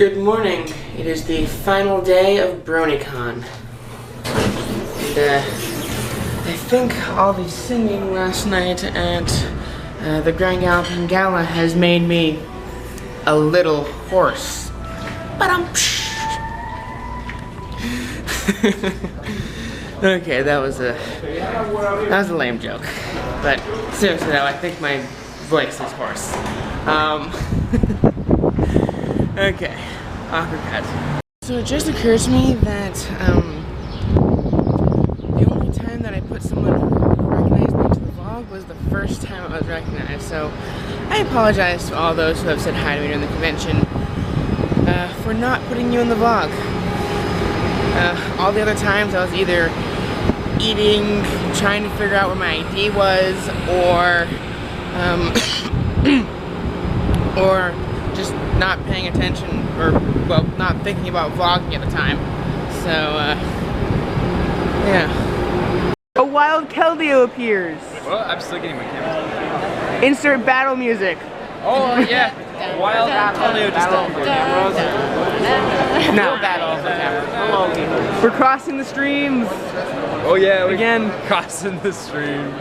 Good morning. It is the final day of BronyCon. I think all the singing last night at the Grand Galopin Gala has made me a little hoarse. Okay, that was a lame joke. But seriously though, I think my voice is hoarse. Okay, awkward cut. So it just occurred to me that the only time that I put someone who recognized me into the vlog was the first time I was recognized. So I apologize to all those who have said hi to me during the convention for not putting you in the vlog. All the other times I was either eating, trying to figure out where my ID was, or just not paying attention, or, well, not thinking about vlogging at the time. So, yeah. A wild Keldeo appears. Well, I'm still getting my camera. Insert battle music. Oh, yeah. Wild Keldeo just No battle for camera. We're crossing the streams. Oh, yeah. Again. Crossing the stream.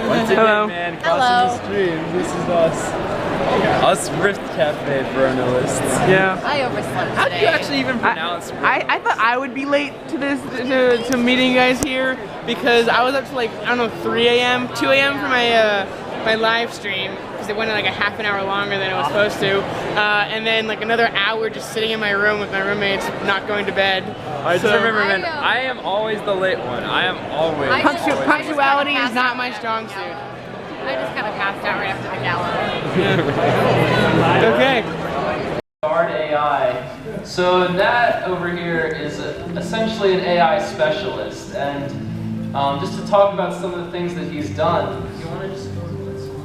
Once again, Hello. man, crossing the stream. This is us. Us Rift Cafe Bronylists. Yeah. I overslept today. How do you actually even pronounce I thought I would be late to this, to meeting you guys here, because I was up to like, I don't know, 3 a.m., 2 a.m. for my, my live stream, because it went like a half an hour longer than it was supposed to, and then like another hour just sitting in my room with my roommates, not going to bed. I just remember, man, I am always the late one. I am always. Punctuality is not my strong suit. I just kind of passed out right after the gala. Okay. Guard AI. So Nat over here is essentially an AI specialist, and just to talk about some of the things that he's done. You want to just go to this one?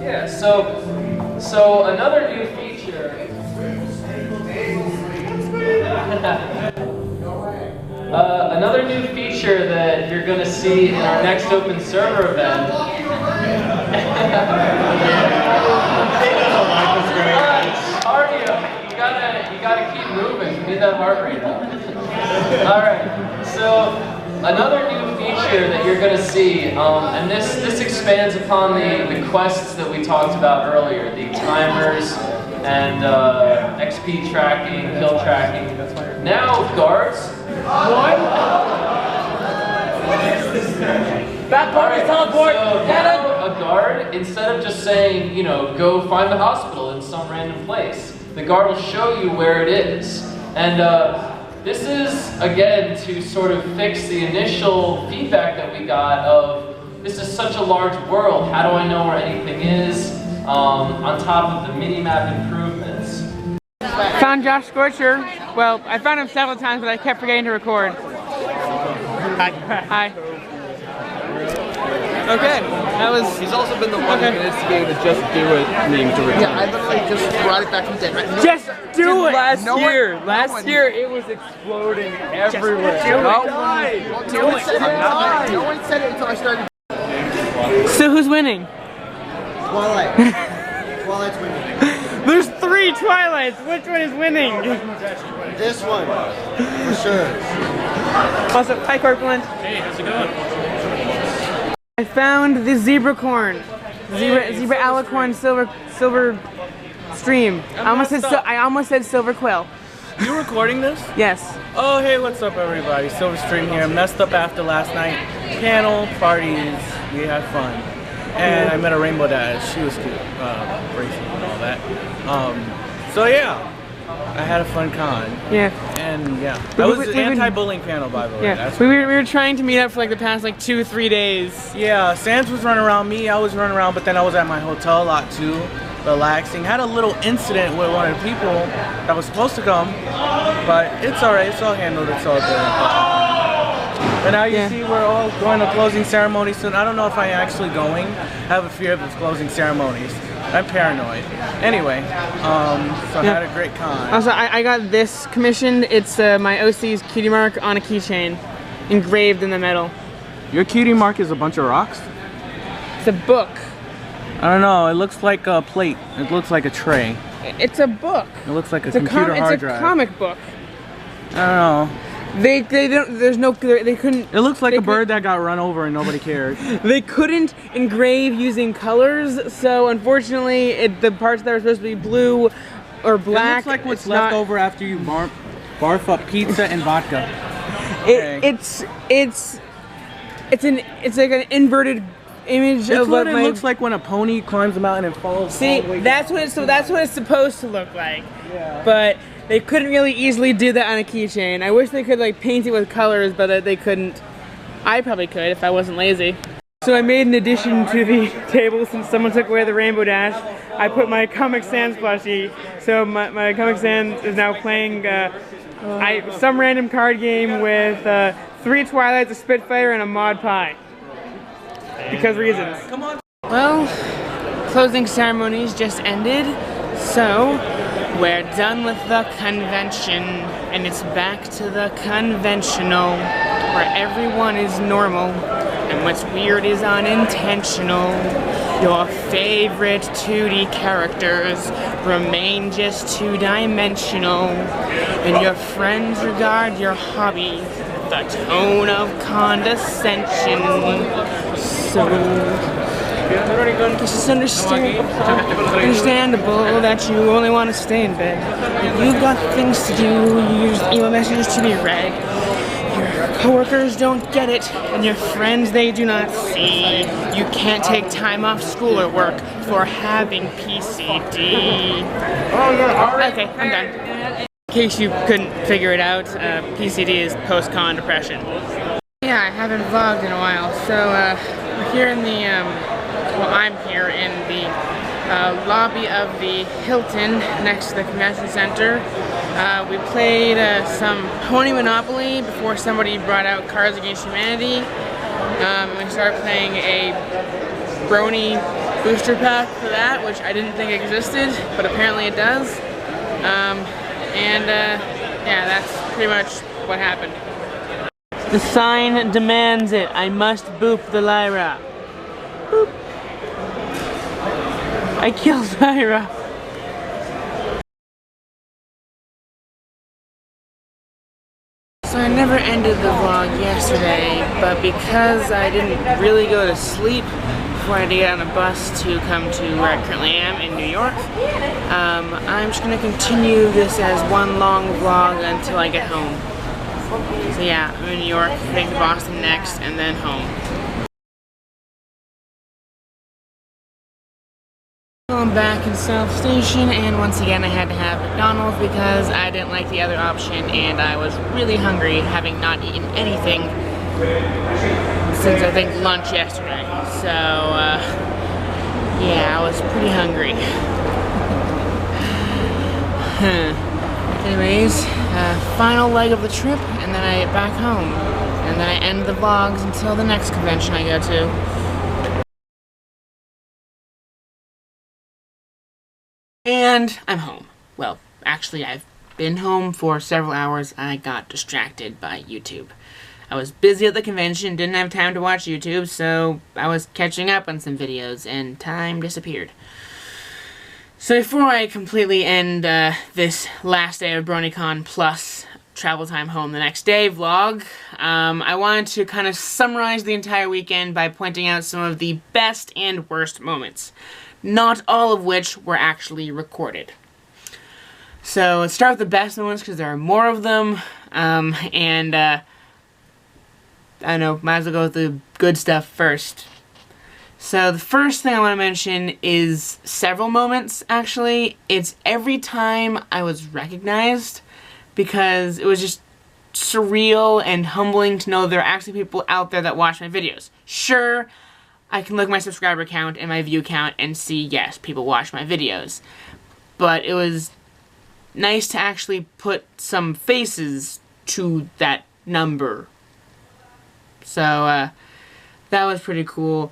Yeah. So another new feature. Another new feature that you're going to see in our next open server event. Cardio, you gotta keep moving. You need that heart rate up. All right. So another new feature that you're going to see, and this expands upon the quests that we talked about earlier, the timers and XP tracking, kill tracking. Now guards. Back party's on board. So now a guard, instead of just saying, you know, go find the hospital in some random place, the guard will show you where it is. And this is, again, to sort of fix the initial feedback that we got of, this is such a large world, how do I know where anything is, on top of the mini-map improvements. Found Josh Scorcher. Well, I found him several times, but I kept forgetting to record. Hi. Okay, that was... He's also been the one who instigated the Just Do It meme to return. Yeah, I literally just brought it back from dead. No, just do it! Last year it was exploding everywhere. No one said it until I started. So who's winning? Twilight. Twilight's winning. There's 3 Twilights. Which one is winning? This one, for sure. Also, hi Corpulent. Hey, how's it going? I found the zebra corn. Zebra alicorn silver stream. I almost said silver quill. You recording this? Yes. Oh, hey, what's up, everybody? Silverstream here. Messed up after last night. Panel, parties, we had fun. And I met a Rainbow Dash. She was cute. Racing and all that. So, yeah. I had a fun con. Yeah. And, yeah. That was an anti-bullying panel, by the way. Yeah. We were trying to meet up for like the past like 2-3 days. Yeah, Sans was running around me. I was running around, but then I was at my hotel a lot, too. Relaxing. Had a little incident with one of the people that was supposed to come, but it's alright, it's all handled, it's all good. But now you see we're all going to closing ceremony soon. I don't know if I'm actually going. I have a fear of the closing ceremonies. I'm paranoid. Anyway, so I had a great con. Also, I got this commissioned. It's my OC's cutie mark on a keychain, engraved in the metal. Your cutie mark is a bunch of rocks? It's a book. I don't know, it looks like a plate. It looks like a tray. It's a book. It looks like a It's a computer hard It's a drive. comic book. I don't know. They don't. There's no. They couldn't. It looks like a bird that got run over and nobody cared. They couldn't engrave using colors, so unfortunately, the parts that are supposed to be blue or black. It looks like what's it's left not- over after you barf up pizza and vodka. It's like an inverted image It's of what what it looks like when a pony climbs a mountain and falls. See, all the way that's down. what it's supposed to look like. Yeah. But they couldn't really easily do that on a keychain. I wish they could like paint it with colors, but they couldn't. I probably could if I wasn't lazy. So I made an addition to the table since someone took away the Rainbow Dash. I put my Comic Sans plushie. So my Comic Sans is now playing some random card game with 3 Twilights, a Spitfire, and a Mod Pie. Because reasons. Come on. Well, closing ceremonies just ended, so we're done with the convention, and it's back to the conventional, where everyone is normal, and what's weird is unintentional. Your favorite 2D characters remain just 2-dimensional, and your friends regard your hobby with the tone of condescension. So, it's just understandable that you only want to stay in bed. You've got things to do, you use email messages to be read. Your coworkers don't get it, and your friends they do not see. You can't take time off school or work for having PCD. Okay, I'm done. In case you couldn't figure it out, PCD is post-con depression. Yeah, I haven't vlogged in a while, so we're here in the, I'm here in the lobby of the Hilton next to the convention center. We played some Pony Monopoly before somebody brought out Cards Against Humanity. We started playing a Brony booster pack for that, which I didn't think existed, but apparently it does. Yeah, that's pretty much what happened. The sign demands it. I must boop the Lyra. Boop. I killed Lyra. So I never ended the vlog yesterday, but because I didn't really go to sleep before I had to get on a bus to come to where I currently am in New York, I'm just going to continue this as one long vlog until I get home. So yeah, I'm in New York, heading to Boston next, and then home. I'm back in South Station, and once again I had to have McDonald's because I didn't like the other option, and I was really hungry, having not eaten anything since I think lunch yesterday. So, yeah, I was pretty hungry. Anyways, final leg of the trip, and then I get back home. And then I end the vlogs until the next convention I go to. And I'm home. Well, actually, I've been home for several hours. I got distracted by YouTube. I was busy at the convention, didn't have time to watch YouTube, so I was catching up on some videos, and time disappeared. So before I completely end this last day of BronyCon Plus travel time home the next day vlog, I wanted to kind of summarize the entire weekend by pointing out some of the best and worst moments, not all of which were actually recorded. So let's start with the best moments because there are more of them, I don't know, might as well go with the good stuff first. So the first thing I want to mention is several moments, actually. It's every time I was recognized, because it was just surreal and humbling to know there are actually people out there that watch my videos. Sure, I can look at my subscriber count and my view count and see, yes, people watch my videos. But it was nice to actually put some faces to that number. So, that was pretty cool.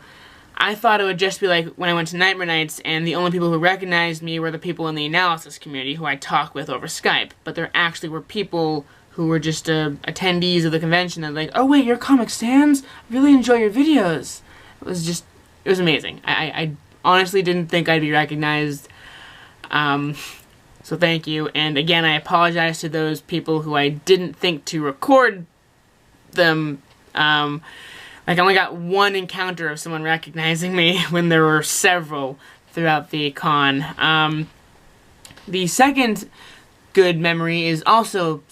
I thought it would just be like when I went to Nightmare Nights and the only people who recognized me were the people in the analysis community who I talk with over Skype. But there actually were people who were just attendees of the convention that were like, oh wait, you're Comic Sans? I really enjoy your videos. It was amazing. I honestly didn't think I'd be recognized. So thank you. And again, I apologize to those people who I didn't think to record them. Like, I only got one encounter of someone recognizing me when there were several throughout the con. The second good memory is also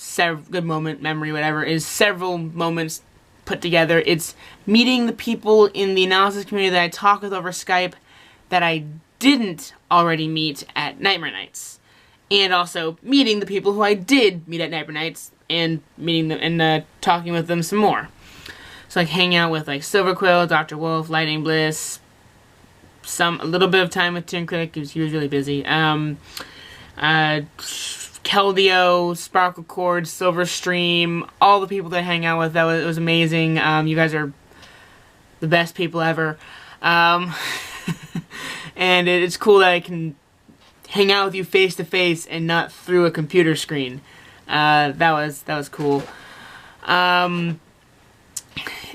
good moment memory, whatever, is several moments put together. It's meeting the people in the analysis community that I talk with over Skype that I didn't already meet at Nightmare Nights. And also meeting the people who I did meet at Nightmare Nights and meeting them and talking with them some more. So like hanging out with like Silverquill, Dr. Wolf, Lightning Bliss, a little bit of time with Tim Critic because he was really busy. Keldeo, Sparkle Cord, Silverstream, all the people that I hang out with, it was amazing. You guys are the best people ever. And it's cool that I can hang out with you face to face and not through a computer screen. That was cool. So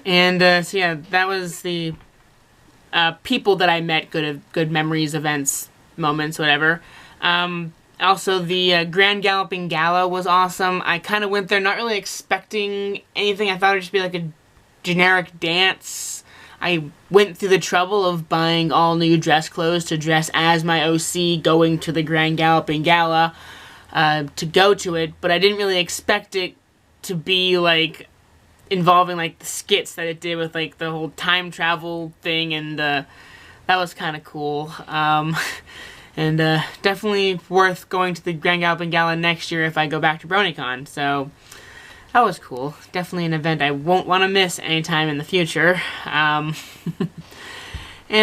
yeah, that was the people that I met, good memories, events, moments, whatever. Also, the Grand Galloping Gala was awesome. I kind of went there not really expecting anything. I thought it would just be like a generic dance. I went through the trouble of buying all new dress clothes to dress as my OC going to the Grand Galloping Gala to go to it, but I didn't really expect it to be like involving like the skits that it did with like the whole time travel thing, and that was kind of cool. And definitely worth going to the Grand Galloping Gala next year if I go back to BronyCon. So that was cool. Definitely an event I won't want to miss anytime in the future. And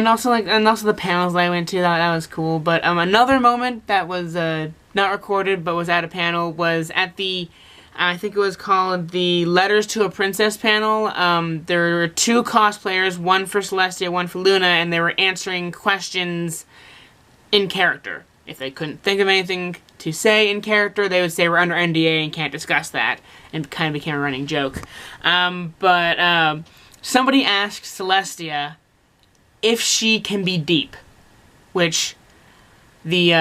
also the panels that I went to, that was cool. But another moment that was not recorded but was at a panel was at the, I think it was called the Letters to a Princess panel. There were two cosplayers, one for Celestia, one for Luna, and they were answering questions in character. If they couldn't think of anything to say in character, they would say we're under NDA and can't discuss that, and kind of became a running joke. But somebody asked Celestia if she can be deep, which the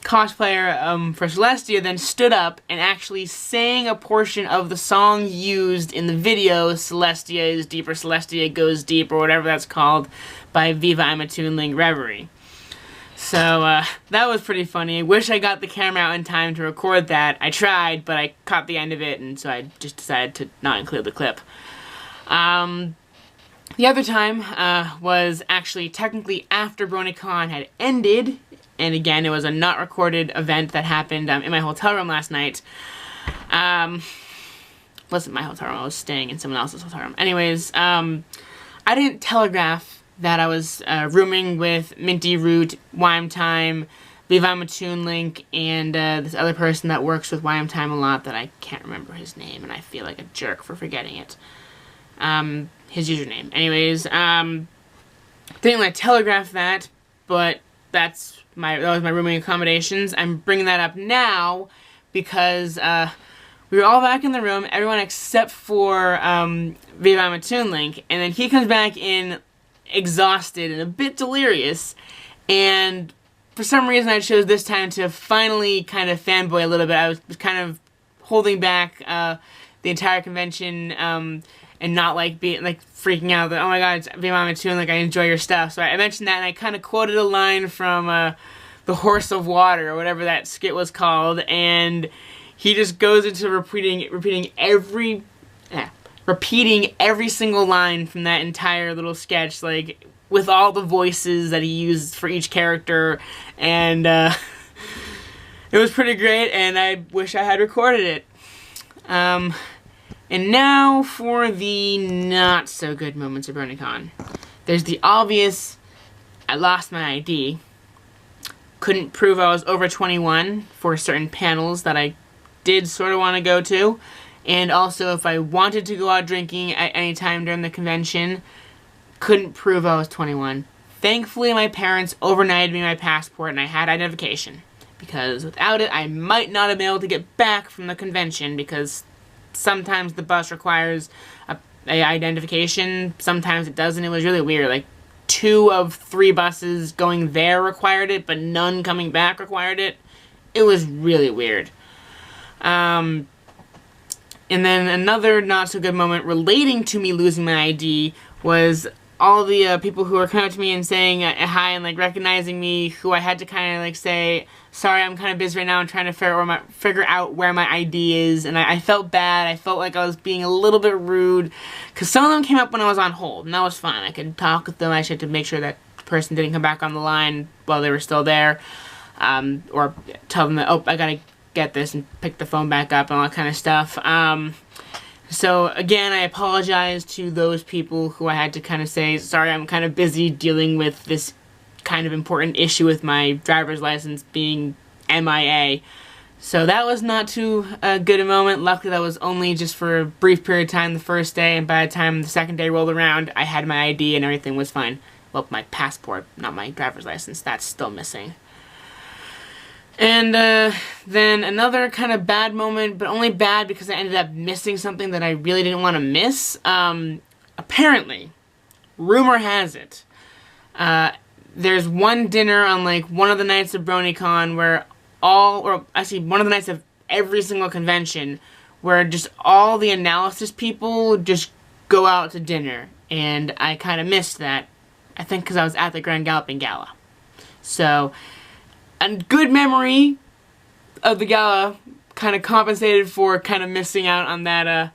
cosplayer for Celestia then stood up and actually sang a portion of the song used in the video, Celestia is Deep, or Celestia Goes Deep, or whatever that's called, by Viva I'm a Toonling Reverie. So, that was pretty funny. I wish I got the camera out in time to record that. I tried, but I caught the end of it, and so I just decided to not include the clip. The other time was actually technically after BronyCon had ended, and again, it was a not recorded event that happened in my hotel room last night. Wasn't my hotel room, I was staying in someone else's hotel room. Anyways, I didn't telegraph that I was rooming with Minty Root, Wyam Time, Viva I'm a Toonlink, and this other person that works with Wyam Time a lot that I can't remember his name, and I feel like a jerk for forgetting it. His username. Anyways, didn't want to telegraph that, but that was my rooming accommodations. I'm bringing that up now because we were all back in the room, everyone except for Viva I'm a Toonlink, and then he comes back in exhausted and a bit delirious, and for some reason I chose this time to finally kind of fanboy a little bit. I was kind of holding back the entire convention and not like being like freaking out that, oh my god, it's Viva I'm a Toonlink, I enjoy your stuff. So I mentioned that, and I kind of quoted a line from The Horse of Water, or whatever that skit was called, and he just goes into repeating every single line from that entire little sketch, like, with all the voices that he used for each character, and it was pretty great, and I wish I had recorded it. And now for the not-so-good moments of BronyCon. There's the obvious, I lost my ID. Couldn't prove I was over 21 for certain panels that I did sort of want to go to. And also, if I wanted to go out drinking at any time during the convention, couldn't prove I was 21. Thankfully, my parents overnighted me my passport and I had identification. Because without it, I might not have been able to get back from the convention, because sometimes the bus requires a identification, sometimes it doesn't. It was really weird. Like, 2 of 3 buses going there required it, but none coming back required it. It was really weird. And then another not so good moment relating to me losing my ID was all the people who were coming up to me and saying hi and like recognizing me, who I had to kind of like say, sorry, I'm kind of busy right now. I'm trying to figure out where my ID is. And I felt bad. I felt like I was being a little bit rude because some of them came up when I was on hold, and that was fine. I could talk with them. I just had to make sure that the person didn't come back on the line while they were still there, or tell them that, oh, I gotta get this, and pick the phone back up and all that kind of stuff. So again, I apologize to those people who I had to kind of say, sorry, I'm kind of busy dealing with this kind of important issue with my driver's license being MIA. So that was not too good a moment. Luckily, that was only just for a brief period of time the first day, and by the time the second day rolled around, I had my ID and everything was fine. Well, my passport, not my driver's license, that's still missing. And then another kind of bad moment, but only bad because I ended up missing something that I really didn't want to miss. Apparently, rumor has it, there's one dinner on like one of the nights of BronyCon where one of the nights of every single convention where just all the analysis people just go out to dinner. And I kind of missed that, I think because I was at the Grand Galloping Gala. So a good memory of the gala kind of compensated for kind of missing out on that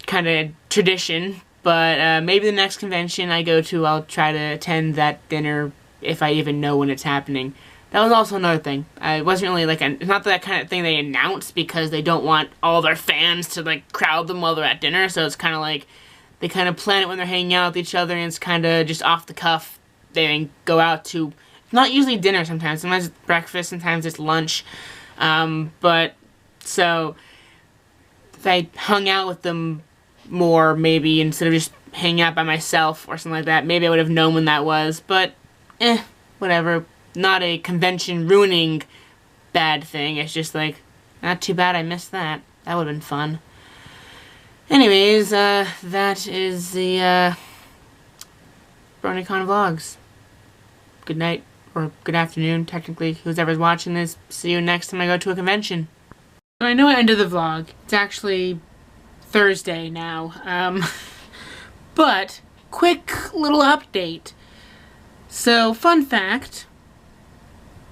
kind of tradition. But maybe the next convention I go to, I'll try to attend that dinner if I even know when it's happening. That was also another thing. It wasn't really like it's not that kind of thing they announce because they don't want all their fans to like crowd them while they're at dinner. So it's kind of like they kind of plan it when they're hanging out with each other, and it's kind of just off the cuff. They go out to, not usually dinner sometimes it's breakfast, sometimes it's lunch. But so if I hung out with them more, maybe instead of just hanging out by myself or something like that, maybe I would have known when that was. But whatever. Not a convention ruining bad thing. It's just like, not too bad I missed that. That would have been fun. Anyways, that is the BronyCon vlogs. Good night, or good afternoon, technically, whoever's watching this. See you next time I go to a convention. So I know I ended the vlog. It's actually Thursday now. But, quick little update. So, fun fact,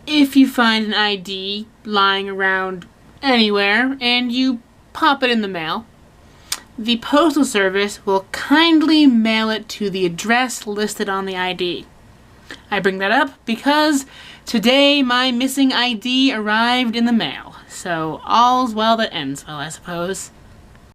if you find an ID lying around anywhere and you pop it in the mail, the Postal Service will kindly mail it to the address listed on the ID. I bring that up because today my missing ID arrived in the mail. So all's well that ends well, I suppose.